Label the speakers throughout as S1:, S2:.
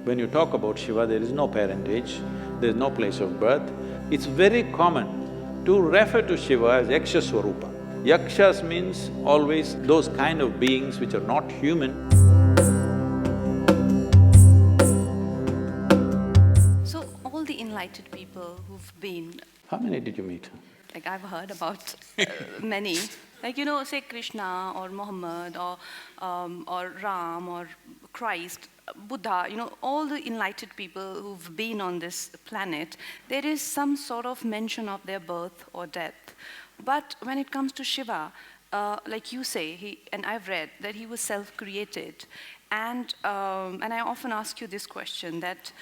S1: When you talk about Shiva, there is no parentage, there is no place of birth. It's very common to refer to Shiva as Yaksha Swarupa. Yakshas means always those kind of beings which are not human.
S2: So, all the enlightened people who've been…
S1: How many did you meet?
S2: Like, I've heard about many. Like, say Krishna or Muhammad or Ram or Christ, Buddha, all the enlightened people who've been on this planet, there is some sort of mention of their birth or death. But when it comes to Shiva, like you say, and I've read that he was self-created, and I often ask you this question, that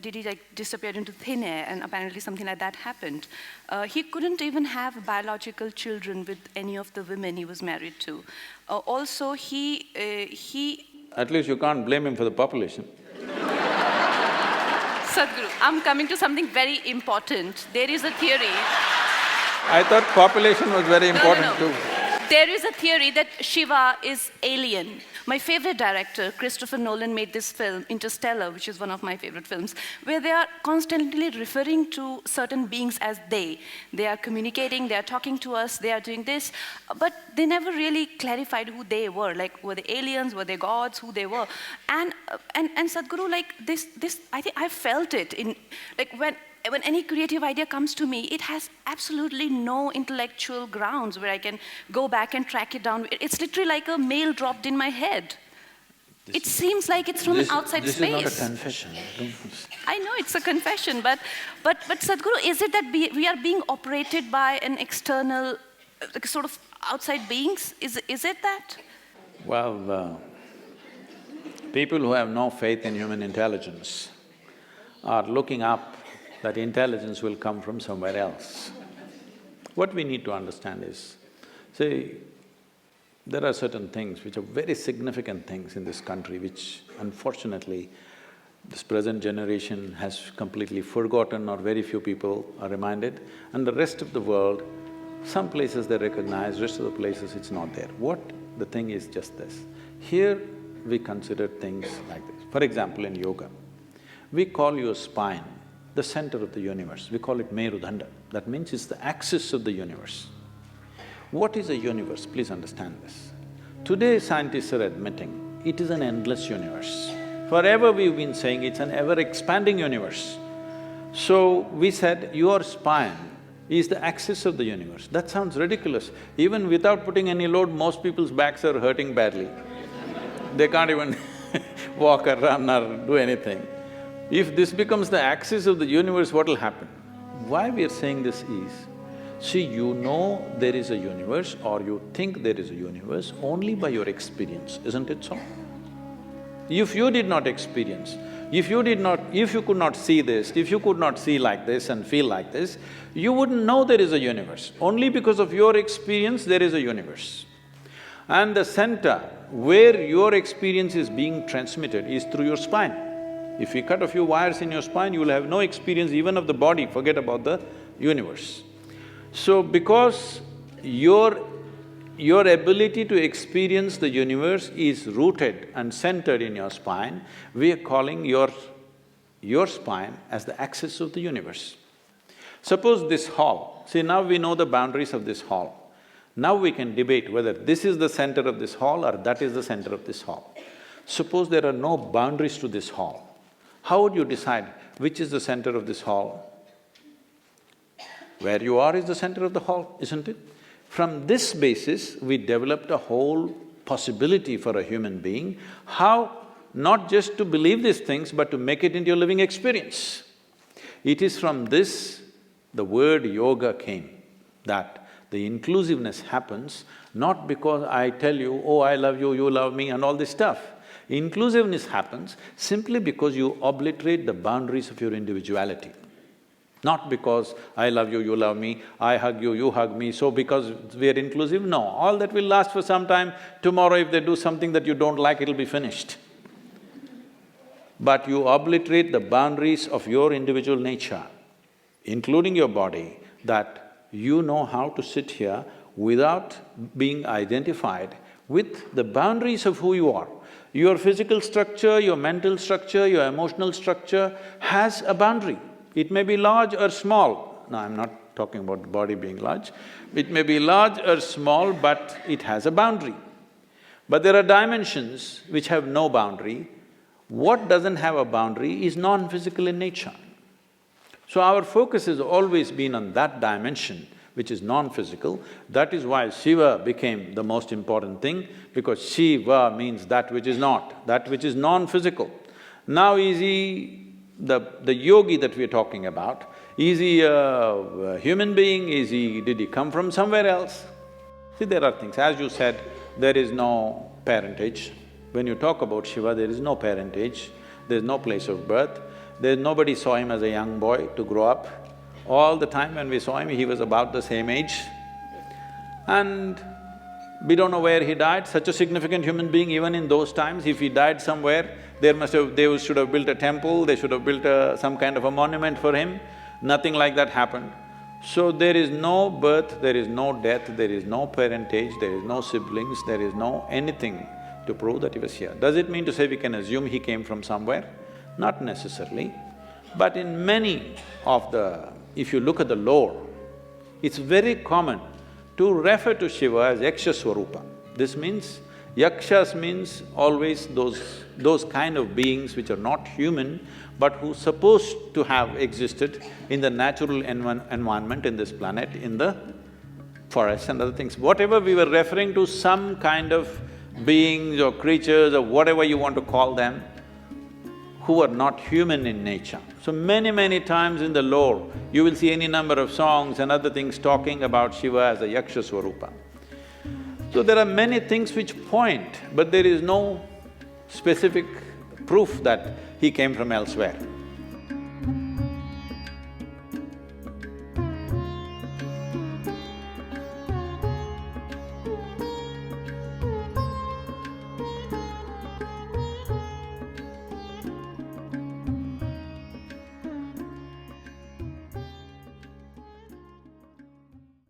S2: did he disappear into thin air, and apparently something like that happened. He couldn't even have biological children with any of the women he was married to. Also, he…
S1: At least you can't blame him for the population.
S2: Sadhguru, I'm coming to something very important. There is a theory…
S1: I thought population was very important
S2: No.
S1: too.
S2: There is a theory that Shiva is alien. My favorite director, Christopher Nolan, made this film, Interstellar, which is one of my favorite films, where they are constantly referring to certain beings as they. They are communicating, they are talking to us, they are doing this, but they never really clarified who they were. Like, were they aliens, were they gods, who they were? And Sadhguru, like this, I think I felt it in, like when any creative idea comes to me, it has absolutely no intellectual grounds where I can go back and track it down. It's literally like a mail dropped in my head. It seems like it's from an outside space.
S1: This is not a confession.
S2: I know it's a confession, but Sadhguru, is it that we are being operated by an external, sort of outside beings? Is it that?
S1: Well, people who have no faith in human intelligence are looking up that intelligence will come from somewhere else. What we need to understand is, see, there are certain things which are very significant things in this country which unfortunately this present generation has completely forgotten, or very few people are reminded, and the rest of the world, some places they recognize, rest of the places it's not there. What the thing is just this, here we consider things like this. For example, in yoga, we call your spine the center of the universe, we call it Merudanda. That means it's the axis of the universe. What is a universe? Please understand this. Today scientists are admitting it is an endless universe. Forever we've been saying it's an ever-expanding universe. So we said your spine is the axis of the universe. That sounds ridiculous. Even without putting any load, most people's backs are hurting badly. They can't even walk or run or do anything. If this becomes the axis of the universe, what will happen? Why we are saying this is, see, you know there is a universe or you think there is a universe only by your experience, isn't it so? If you did not experience, if you could not see this, if you could not see like this and feel like this, you wouldn't know there is a universe. Only because of your experience there is a universe. And the center where your experience is being transmitted is through your spine. If we cut a few wires in your spine, you will have no experience even of the body, forget about the universe. So because your ability to experience the universe is rooted and centered in your spine, we are calling your spine as the axis of the universe. Suppose this hall, see now we know the boundaries of this hall. Now we can debate whether this is the center of this hall or that is the center of this hall. Suppose there are no boundaries to this hall. How would you decide which is the center of this hall? Where you are is the center of the hall, isn't it? From this basis, we developed a whole possibility for a human being, how not just to believe these things, but to make it into your living experience. It is from this the word yoga came, that the inclusiveness happens not because I tell you, oh, I love you, you love me and all this stuff. Inclusiveness happens simply because you obliterate the boundaries of your individuality. Not because I love you, you love me, I hug you, you hug me, so because we are inclusive, no. All that will last for some time. Tomorrow if they do something that you don't like, it'll be finished. But you obliterate the boundaries of your individual nature, including your body, that you know how to sit here without being identified with the boundaries of who you are. Your physical structure, your mental structure, your emotional structure has a boundary. It may be large or small. No, I'm not talking about the body being large. It may be large or small, but it has a boundary. But there are dimensions which have no boundary. What doesn't have a boundary is non-physical in nature. So our focus has always been on that dimension, which is non-physical. That is why Shiva became the most important thing, because Shiva means that which is not, that which is non-physical. Now is he the yogi that we're talking about, is he a human being, did he come from somewhere else? See, there are things, as you said, there is no parentage. When you talk about Shiva, there is no parentage, there's no place of birth, nobody saw him as a young boy to grow up. All the time when we saw him, he was about the same age. And we don't know where he died, such a significant human being. Even in those times, if he died somewhere, they should have built a temple, they should have built some kind of a monument for him. Nothing like that happened. So there is no birth, there is no death, there is no parentage, there is no siblings, there is no anything to prove that he was here. Does it mean to say we can assume he came from somewhere? Not necessarily. But in many of the… if you look at the lore, it's very common to refer to Shiva as Yaksha Swarupa. This means, Yakshas means always those kind of beings which are not human, but who supposed to have existed in the natural environment in this planet, in the forests and other things. Whatever we were referring to, some kind of beings or creatures or whatever you want to call them, who are not human in nature. So many times in the lore, you will see any number of songs and other things talking about Shiva as a Yaksha Swarupa. So there are many things which point, but there is no specific proof that he came from elsewhere.